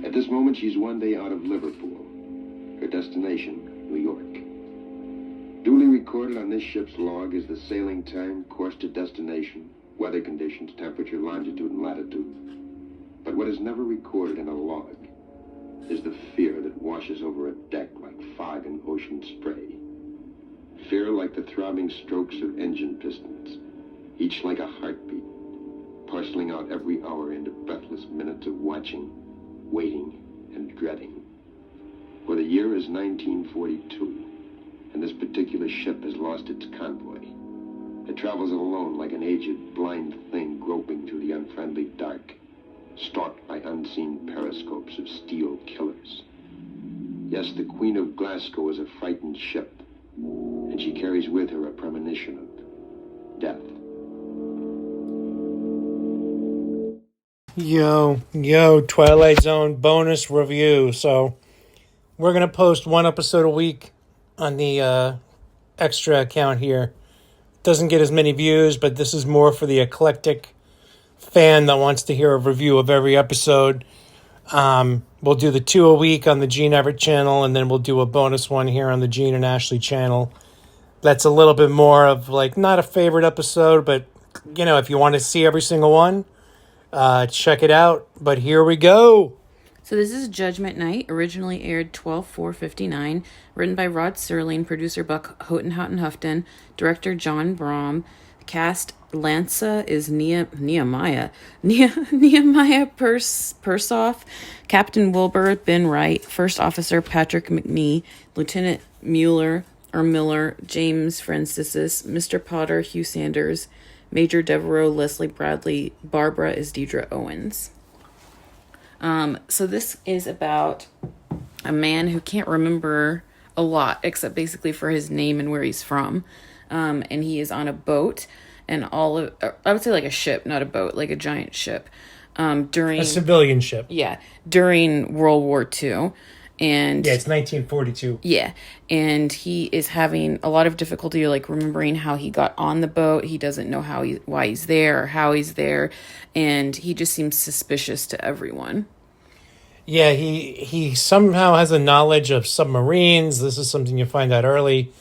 At this moment, she's one day out of Liverpool. Her destination, New York. Duly recorded on this ship's log is the sailing time, course to destination, weather conditions, temperature, longitude, and latitude. But what is never recorded in a log is the fear that washes over a deck like fog in ocean spray. Fear like the throbbing strokes of engine pistons, each like a heartbeat, parceling out every hour into breathless minutes of watching, waiting, and dreading. For the year is 1942, and this particular ship has lost its convoy. It travels alone like an aged, blind thing groping through the unfriendly dark, stalked by unseen periscopes of steel killers. Yes, the Queen of Glasgow is a frightened ship, and she carries with her a premonition of death. Yo, Twilight Zone bonus review. So we're going to post one episode a week on the extra account here. Doesn't get as many views, but this is more for the eclectic fan that wants to hear a review of every episode. We'll do the 2 a week on the Gene Everett channel, and then we'll do a bonus one here on the Gene and Ashley channel. That's a little bit more of like not a favorite episode, but you know, if you want to see every single one, check it out. But here we go. So this is Judgment Night, originally aired 12/4/59, written by Rod Serling, producer Buck Houghton Houghton, director John Brom. Cast: Lanza is Nehemiah Persoff, Captain Wilbur Ben Wright, First Officer Patrick McNee, Lieutenant Miller, James Francis, Mr. Potter, Hugh Sanders, Major Devereaux, Leslie Bradley, Barbara is Deidre Owens. So this is about a man who can't remember a lot, except basically for his name and where he's from. And he is on a boat, and I would say like a ship, not a boat, like a giant ship. During a civilian ship. Yeah, during World War II. And yeah, it's 1942. Yeah, and he is having a lot of difficulty like remembering how he got on the boat. He doesn't know why he's there or how he's there, and he just seems suspicious to everyone. Yeah, he somehow has a knowledge of submarines. This is something you find out early.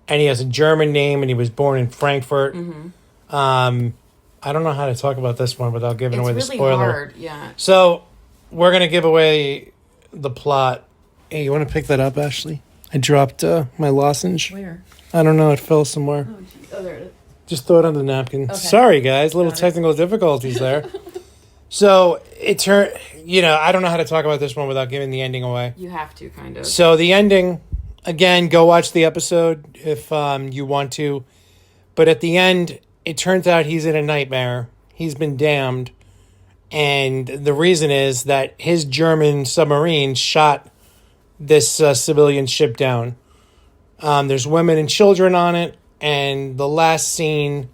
And he has a German name, and he was born in Frankfurt. Mm-hmm. I don't know how to talk about this one without giving away the spoiler. It's really hard, yeah. So we're going to give away the plot. Hey, you want to pick that up, Ashley? I dropped my lozenge. Where? I don't know. It fell somewhere. Oh, geez. Oh, there it is. Just throw it on the napkin. Okay. Sorry, guys. Little technical difficulties there. So it turned, I don't know how to talk about this one without giving the ending away. You have to, kind of. So the ending, again, go watch the episode if you want to. But at the end, it turns out he's in a nightmare. He's been damned. And the reason is that his German submarine shot this civilian ship down. There's women and children on it. And the last scene,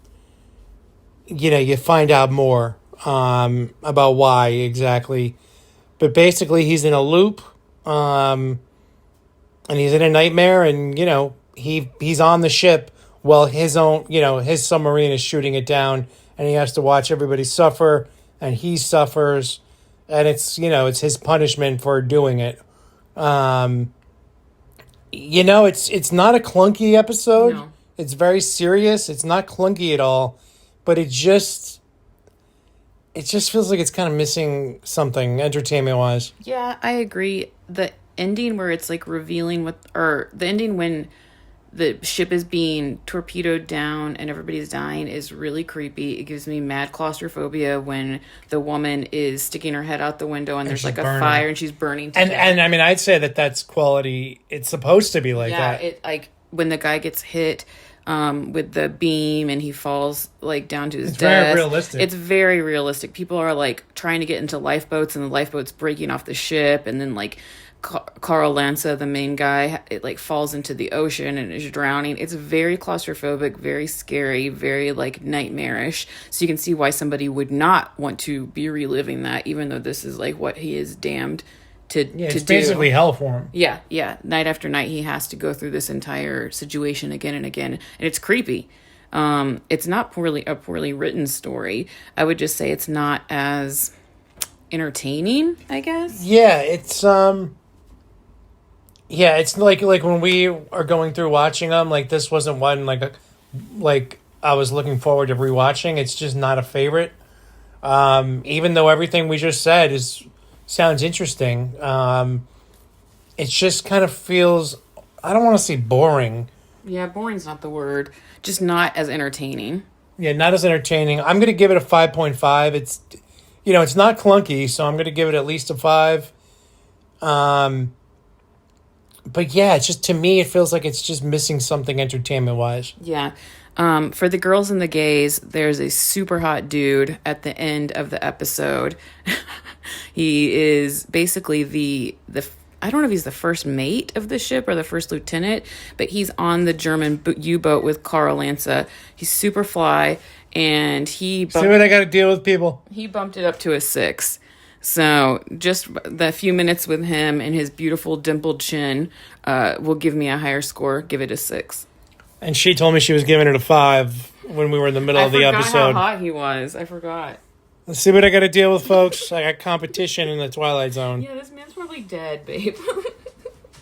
you find out more about why exactly. But basically, he's in a loop. And he's in a nightmare. And, he's on the ship while his submarine is shooting it down. And he has to watch everybody suffer. And he suffers. And it's his punishment for doing it. It's not a clunky episode. No. It's very serious. It's not clunky at all, but it just feels like it's kind of missing something entertainment wise. Yeah, I agree. The ending where it's like revealing the ending when the ship is being torpedoed down and everybody's dying is really creepy. It gives me mad claustrophobia when the woman is sticking her head out the window and there's like a fire and she's burning to death. And I mean, I'd say that's quality. It's supposed to be like that. Yeah, it like when the guy gets hit with the beam and he falls like down to his death. It's very realistic. It's very realistic. People are like trying to get into lifeboats and the lifeboat's breaking off the ship, and then like Carl Lanza, the main guy, it like falls into the ocean and is drowning. It's very claustrophobic, very scary, very like nightmarish. So you can see why somebody would not want to be reliving that, even though this is like what he is damned to it's do. basically hell for him. Yeah. Night after night, he has to go through this entire situation again and again, and it's creepy. It's not a poorly written story. I would just say it's not as entertaining, I guess. Yeah, it's it's like when we are going through watching them, like this wasn't one like I was looking forward to rewatching. It's just not a favorite. Even though everything we just said sounds interesting. It just kind of feels, I don't want to say boring. Yeah, boring's not the word. Just not as entertaining. Yeah, not as entertaining. I'm going to give it a 5.5. It's it's not clunky, so I'm going to give it at least a 5. But yeah, it's just, to me, it feels like it's just missing something entertainment wise. Yeah. For the girls and the gays, there's a super hot dude at the end of the episode. He is basically the I don't know if he's the first mate of the ship or the first lieutenant, but he's on the German U-boat with Carl Lanza. He's super fly, and See what I got to deal with, people. he bumped it up to a 6. So just the few minutes with him and his beautiful dimpled chin will give me a higher score. Give it a 6. And she told me she was giving it a 5 when we were in the middle of the episode. I forgot how hot he was. I forgot. Let's see what I got to deal with, folks. I got competition in the Twilight Zone. Yeah, this man's probably dead, babe.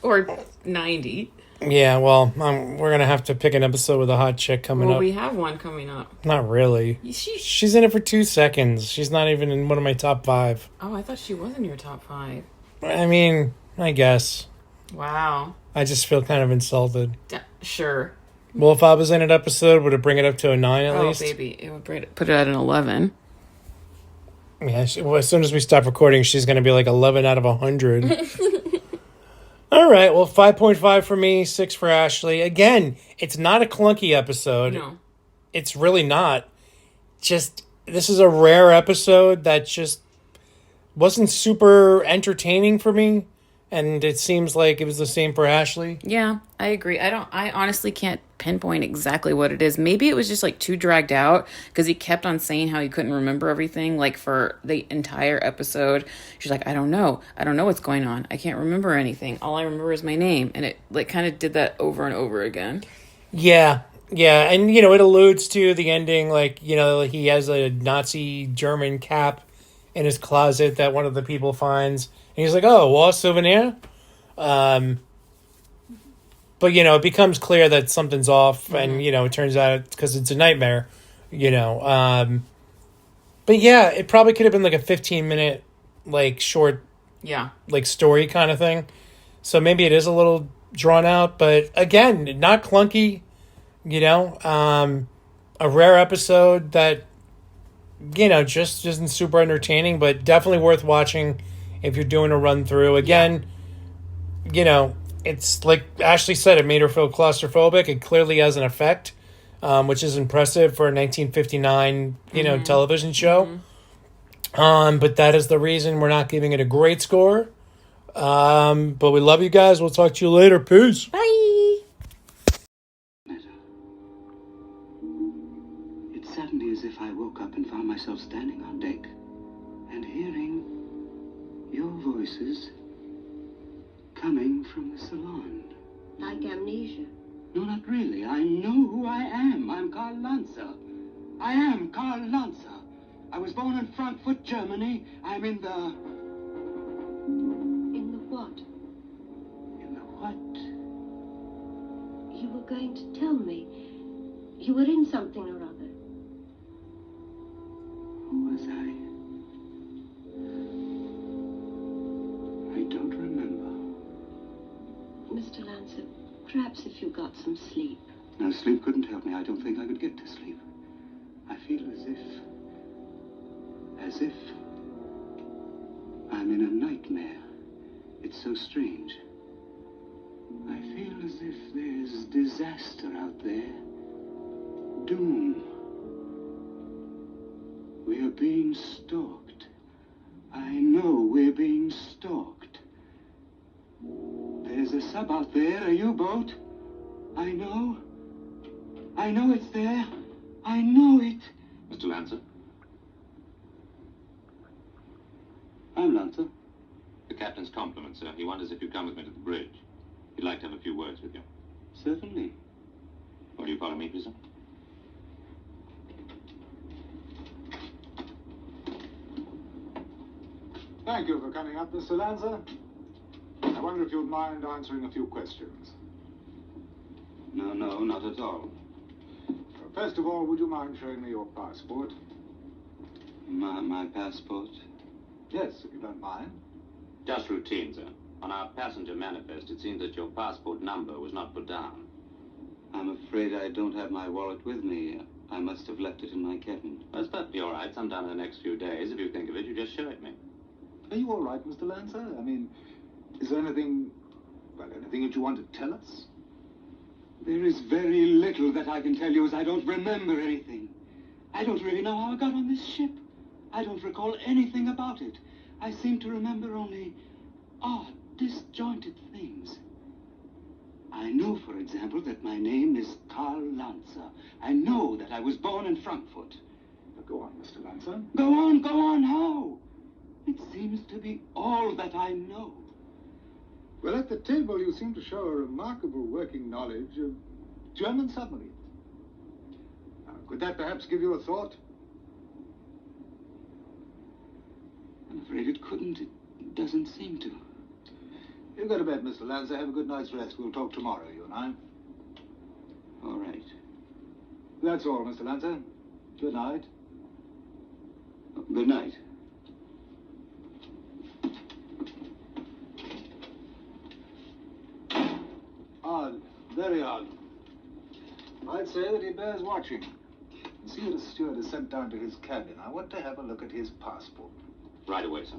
Or 90. Yeah, well, we're going to have to pick an episode with a hot chick coming Well, up. we have one coming up. Not really. She's in it for 2 seconds. She's not even in one of my top 5. Oh, I thought she was in your top 5. I mean, I guess. Wow. I just feel kind of insulted. Sure. Well, if I was in an episode, would it bring it up to a 9 at least? Oh, baby. It would put it at an 11. Yeah, well, as soon as we stop recording, she's going to be like 11 out of 100. All right, well, 5.5 for me, 6 for Ashley. Again, it's not a clunky episode. No. It's really not. Just, this is a rare episode that just wasn't super entertaining for me. And it seems like it was the same for Ashley. Yeah, I agree. I honestly can't pinpoint exactly what it is. Maybe it was just like too dragged out because he kept on saying how he couldn't remember everything. Like for the entire episode, she's like, I don't know what's going on. I can't remember anything. All I remember is my name. And it like kind of did that over and over again. Yeah. And, it alludes to the ending. Like, he has a Nazi German cap in his closet that one of the people finds. And he's like, oh, war souvenir? But, it becomes clear that something's off. Mm-hmm. And, it turns out because it's a nightmare, But, yeah, it probably could have been like a 15-minute, like, short, like, story kind of thing. So maybe it is a little drawn out. But, again, not clunky, a rare episode that, just isn't super entertaining. But definitely worth watching if you're doing a run through. Again, it's like Ashley said, it made her feel claustrophobic. It clearly has an effect, which is impressive for a 1959, television show. But that is the reason we're not giving it a great score. But we love you guys. We'll talk to you later. Peace. Bye. It saddened me as if I woke up and found myself standing on deck and hearing your voices coming from the salon. Like amnesia. No, not really. I know who I am. I'm Karl Lanza. I am Karl Lanza. I was born in Frankfurt, Germany. I'm in the... In the what? In the what? You were going to tell me. You were in something or other. Who was I? I don't remember. Mr. Lancer, perhaps if you got some sleep. No, sleep couldn't help me. I don't think I could get to sleep. I feel as if I'm in a nightmare. It's so strange. I feel as if there's disaster out there. Doom. We are being stalked. I know we're being stalked. There's a sub out there, a U-boat. I know it's there. I know it. Mr. Lancer? I'm Lancer. The captain's compliments, sir. He wonders if you'd come with me to the bridge. He'd like to have a few words with you. Certainly. Will you follow me, please, sir? Thank you for coming up, Mr. Lanza. I wonder if you'd mind answering a few questions. No, not at all. First of all, would you mind showing me your passport? My passport? Yes, if you don't mind. Just routine, sir. On our passenger manifest, it seems that your passport number was not put down. I'm afraid I don't have my wallet with me. I must have left it in my cabin. Well, it's perfectly all right. Sometime in the next few days, if you think of it, you just show it me. Are you all right, Mr. Lanza? I mean, is there anything that you want to tell us? There is very little that I can tell you, as I don't remember anything. I don't really know how I got on this ship. I don't recall anything about it. I seem to remember only odd, disjointed things. I know, for example, that my name is Karl Lanza. I know that I was born in Frankfurt. Go on, Mr. Lanza. Go on, how? It seems to be all that I know. Well, at the table, you seem to show a remarkable working knowledge of German submarines. Could that perhaps give you a thought? I'm afraid it couldn't. It doesn't seem to. You go to bed, Mr. Lanza. Have a good night's rest. We'll talk tomorrow, you and I. All right. That's all, Mr. Lanza. Good night. Good night. Odd. Very odd. I'd say that he bears watching. See that a steward is sent down to his cabin. I want to have a look at his passport. Right away, sir.